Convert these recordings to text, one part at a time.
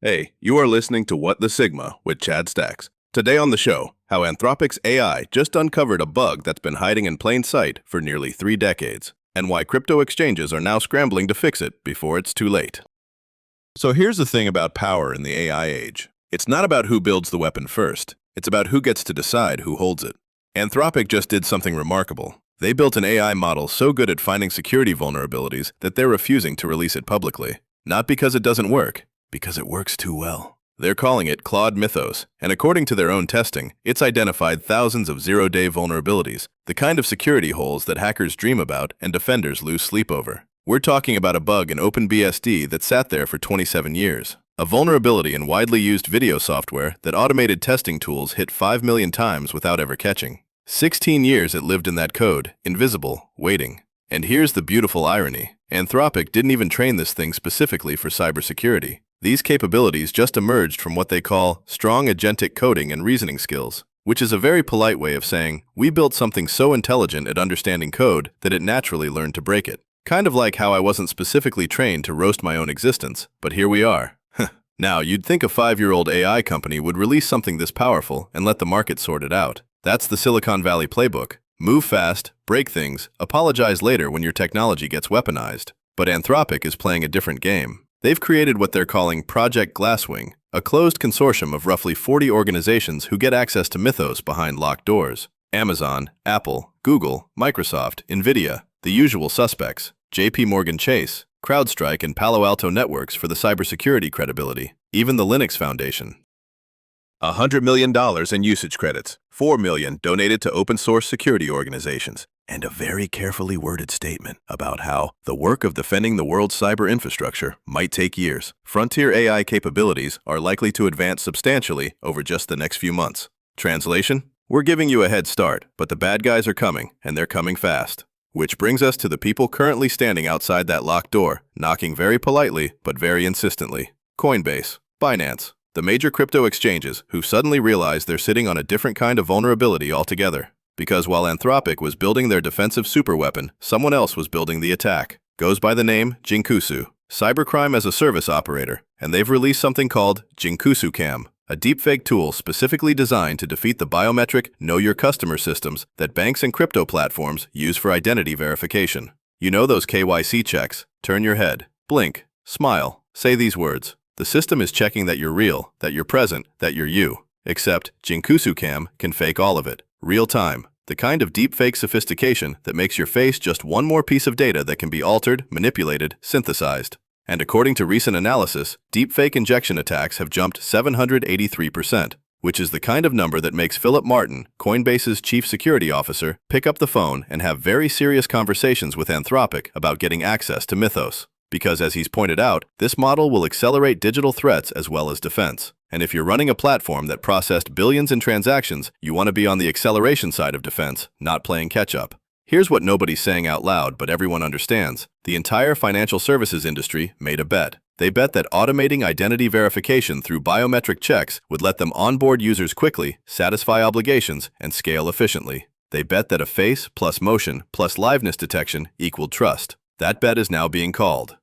Hey, you are listening to What the Sigma with Chad Stacks. Today on the show, how Anthropic's AI just uncovered a bug that's been hiding in plain sight for nearly 3 decades, and why crypto exchanges are now scrambling to fix it before it's too late. So here's the thing about power in the AI age. It's not about who builds the weapon first. It's about who gets to decide who holds it. Anthropic just did something remarkable. They built an AI model so good at finding security vulnerabilities that they're refusing to release it publicly. Not because it doesn't work, because it works too well. They're calling it Claude Mythos, and according to their own testing, it's identified thousands of zero-day vulnerabilities, the kind of security holes that hackers dream about and defenders lose sleep over. We're talking about a bug in OpenBSD that sat there for 27 years. A vulnerability in widely used video software that automated testing tools hit 5 million times without ever catching. 16 years it lived in that code, invisible, waiting. And here's the beautiful irony. Anthropic didn't even train this thing specifically for cybersecurity. These capabilities just emerged from what they call strong agentic coding and reasoning skills, which is a very polite way of saying, we built something so intelligent at understanding code that it naturally learned to break it. Kind of like how I wasn't specifically trained to roast my own existence, but here we are. Now, you'd think a 5-year-old AI company would release something this powerful and let the market sort it out. That's the Silicon Valley playbook. Move fast, break things, apologize later when your technology gets weaponized. But Anthropic is playing a different game. They've created what they're calling Project Glasswing, a closed consortium of roughly 40 organizations who get access to Mythos behind locked doors. Amazon, Apple, Google, Microsoft, NVIDIA, the usual suspects, JP Morgan Chase, CrowdStrike, and Palo Alto Networks for the cybersecurity credibility, even the Linux Foundation. $100 million in usage credits, $4 million donated to open-source security organizations, and a very carefully worded statement about how the work of defending the world's cyber infrastructure might take years. Frontier AI capabilities are likely to advance substantially over just the next few months. Translation? We're giving you a head start, but the bad guys are coming, and they're coming fast. Which brings us to the people currently standing outside that locked door, knocking very politely but very insistently. Coinbase, Binance, the major crypto exchanges who suddenly realized they're sitting on a different kind of vulnerability altogether. Because while Anthropic was building their defensive superweapon, someone else was building the attack. Goes by the name Jinkusu, cybercrime as a service operator, and they've released something called Jinkusu Cam, a deepfake tool specifically designed to defeat the biometric Know Your Customer systems that banks and crypto platforms use for identity verification. You know those KYC checks. Turn your head, blink, smile, say these words. The system is checking that you're real, that you're present, that you're you. Except Jinkusu Cam can fake all of it. Real time. The kind of deepfake sophistication that makes your face just one more piece of data that can be altered, manipulated, synthesized. And according to recent analysis, deepfake injection attacks have jumped 783%, which is the kind of number that makes Philip Martin, Coinbase's chief security officer, pick up the phone and have very serious conversations with Anthropic about getting access to Mythos. Because as he's pointed out, this model will accelerate digital threats as well as defense. And if you're running a platform that processed billions in transactions, you want to be on the acceleration side of defense, not playing catch-up. Here's what nobody's saying out loud, but everyone understands. The entire financial services industry made a bet. They bet that automating identity verification through biometric checks would let them onboard users quickly, satisfy obligations, and scale efficiently. They bet that a face plus motion plus liveness detection equaled trust. That bet is now being called.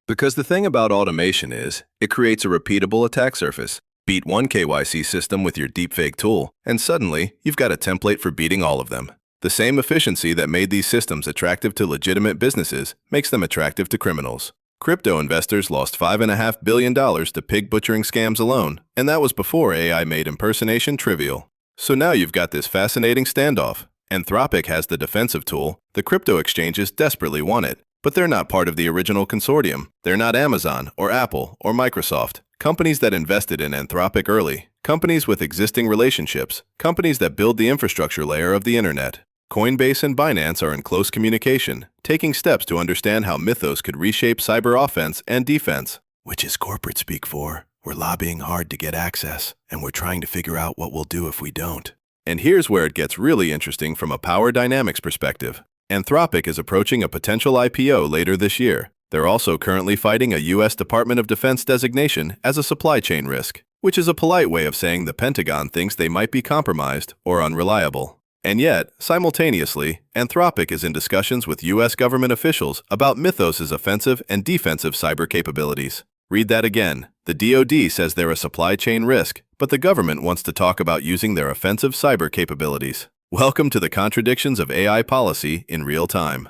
Because the thing about automation is, it creates a repeatable attack surface. Beat one KYC system with your deepfake tool, and suddenly, you've got a template for beating all of them. The same efficiency that made these systems attractive to legitimate businesses makes them attractive to criminals. Crypto investors lost $5.5 billion to pig butchering scams alone, and that was before AI made impersonation trivial. So now you've got this fascinating standoff. Anthropic has the defensive tool, the crypto exchanges desperately want it, but they're not part of the original consortium. They're not Amazon or Apple or Microsoft, companies that invested in Anthropic early, companies with existing relationships, companies that build the infrastructure layer of the internet. Coinbase and Binance are in close communication, taking steps to understand how Mythos could reshape cyber offense and defense, which is corporate speak for, we're lobbying hard to get access, and we're trying to figure out what we'll do if we don't. And here's where it gets really interesting from a power dynamics perspective. Anthropic is approaching a potential IPO later this year. They're also currently fighting a U.S. Department of Defense designation as a supply chain risk, which is a polite way of saying the Pentagon thinks they might be compromised or unreliable. And yet, simultaneously, Anthropic is in discussions with U.S. government officials about Mythos's offensive and defensive cyber capabilities. Read that again. The DoD says they're a supply chain risk, but the government wants to talk about using their offensive cyber capabilities. Welcome to the contradictions of AI policy in real time.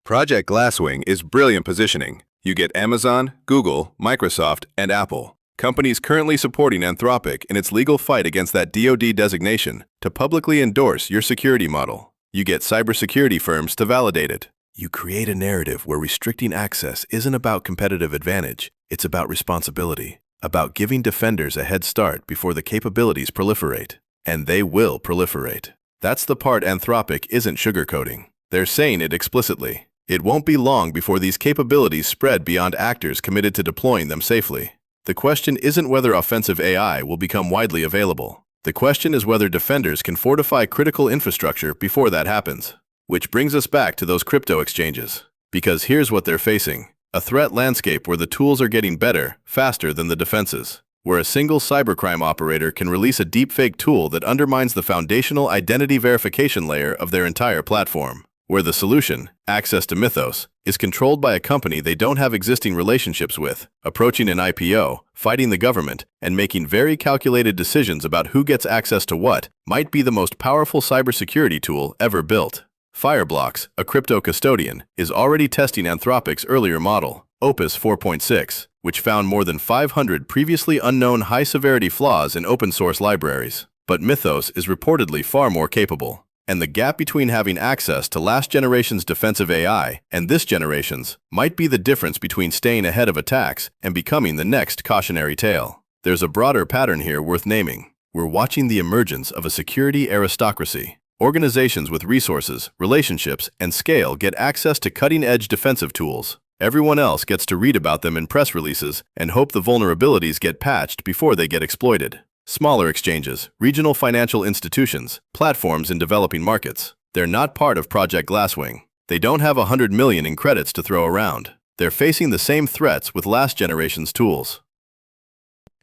Project Glasswing is brilliant positioning. You get Amazon, Google, Microsoft, and Apple. Companies currently supporting Anthropic in its legal fight against that DoD designation to publicly endorse your security model. You get cybersecurity firms to validate it. You create a narrative where restricting access isn't about competitive advantage, it's about responsibility, about giving defenders a head start before the capabilities proliferate. And they will proliferate. That's the part Anthropic isn't sugarcoating. They're saying it explicitly. It won't be long before these capabilities spread beyond actors committed to deploying them safely. The question isn't whether offensive AI will become widely available. The question is whether defenders can fortify critical infrastructure before that happens. Which brings us back to those crypto exchanges. Because here's what they're facing: a threat landscape where the tools are getting better, faster than the defenses. Where a single cybercrime operator can release a deepfake tool that undermines the foundational identity verification layer of their entire platform. Where the solution, access to Mythos, is controlled by a company they don't have existing relationships with, approaching an IPO, fighting the government, and making very calculated decisions about who gets access to what, might be the most powerful cybersecurity tool ever built. Fireblocks, a crypto custodian, is already testing Anthropic's earlier model, Opus 4.6, which found more than 500 previously unknown high-severity flaws in open-source libraries. But Mythos is reportedly far more capable. And the gap between having access to last generation's defensive AI and this generation's might be the difference between staying ahead of attacks and becoming the next cautionary tale. There's a broader pattern here worth naming. We're watching the emergence of a security aristocracy. Organizations with resources, relationships, and scale get access to cutting-edge defensive tools. Everyone else gets to read about them in press releases and hope the vulnerabilities get patched before they get exploited. Smaller exchanges, regional financial institutions, platforms in developing markets. They're not part of Project Glasswing. They don't have 100 million in credits to throw around. They're facing the same threats with last generation's tools.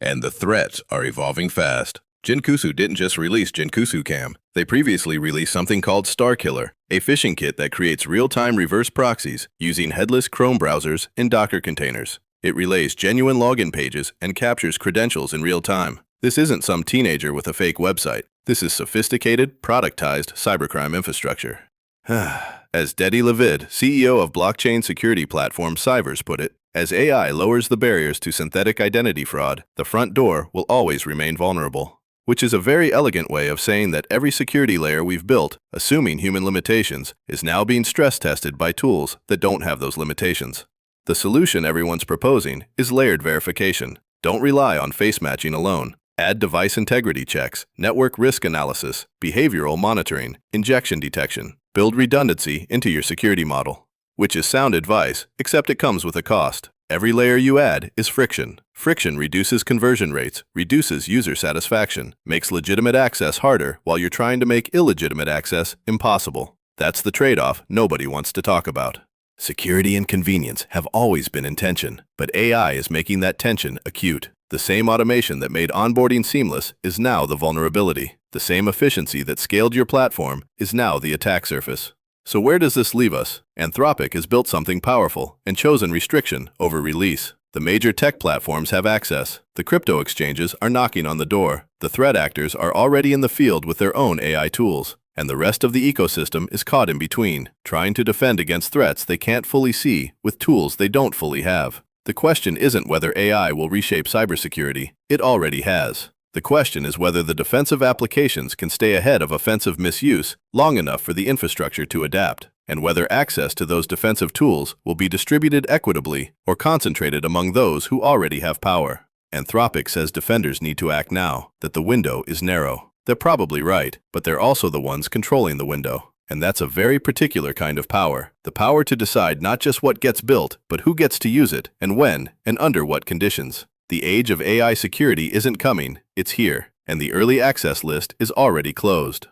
And the threats are evolving fast. Jinkusu didn't just release Jinkusu Cam. They previously released something called Starkiller, a phishing kit that creates real-time reverse proxies using headless Chrome browsers in Docker containers. It relays genuine login pages and captures credentials in real time. This isn't some teenager with a fake website. This is sophisticated, productized cybercrime infrastructure. As Dedi Levid, CEO of blockchain security platform Cyvers, put it, as AI lowers the barriers to synthetic identity fraud, the front door will always remain vulnerable. Which is a very elegant way of saying that every security layer we've built, assuming human limitations, is now being stress-tested by tools that don't have those limitations. The solution everyone's proposing is layered verification. Don't rely on face matching alone. Add device integrity checks, network risk analysis, behavioral monitoring, injection detection. Build redundancy into your security model. Which is sound advice, except it comes with a cost. Every layer you add is friction. Friction reduces conversion rates, reduces user satisfaction, makes legitimate access harder while you're trying to make illegitimate access impossible. That's the trade-off nobody wants to talk about. Security and convenience have always been in tension, but AI is making that tension acute. The same automation that made onboarding seamless is now the vulnerability. The same efficiency that scaled your platform is now the attack surface. So where does this leave us? Anthropic has built something powerful and chosen restriction over release. The major tech platforms have access. The crypto exchanges are knocking on the door. The threat actors are already in the field with their own AI tools. And the rest of the ecosystem is caught in between, trying to defend against threats they can't fully see with tools they don't fully have. The question isn't whether AI will reshape cybersecurity. It already has. The question is whether the defensive applications can stay ahead of offensive misuse long enough for the infrastructure to adapt, and whether access to those defensive tools will be distributed equitably or concentrated among those who already have power. Anthropic says defenders need to act now, that the window is narrow. They're probably right, but they're also the ones controlling the window. And that's a very particular kind of power. The power to decide not just what gets built, but who gets to use it, and when, and under what conditions. The age of AI security isn't coming, it's here, and the early access list is already closed.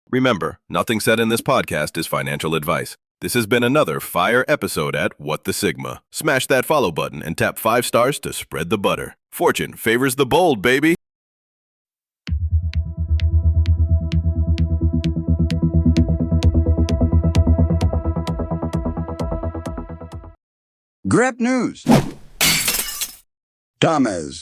Remember, nothing said in this podcast is financial advice. This has been another fire episode at What the Sigma. Smash that follow button and tap 5 stars to spread the butter. Fortune favors the bold, baby! Grab news. Thomas.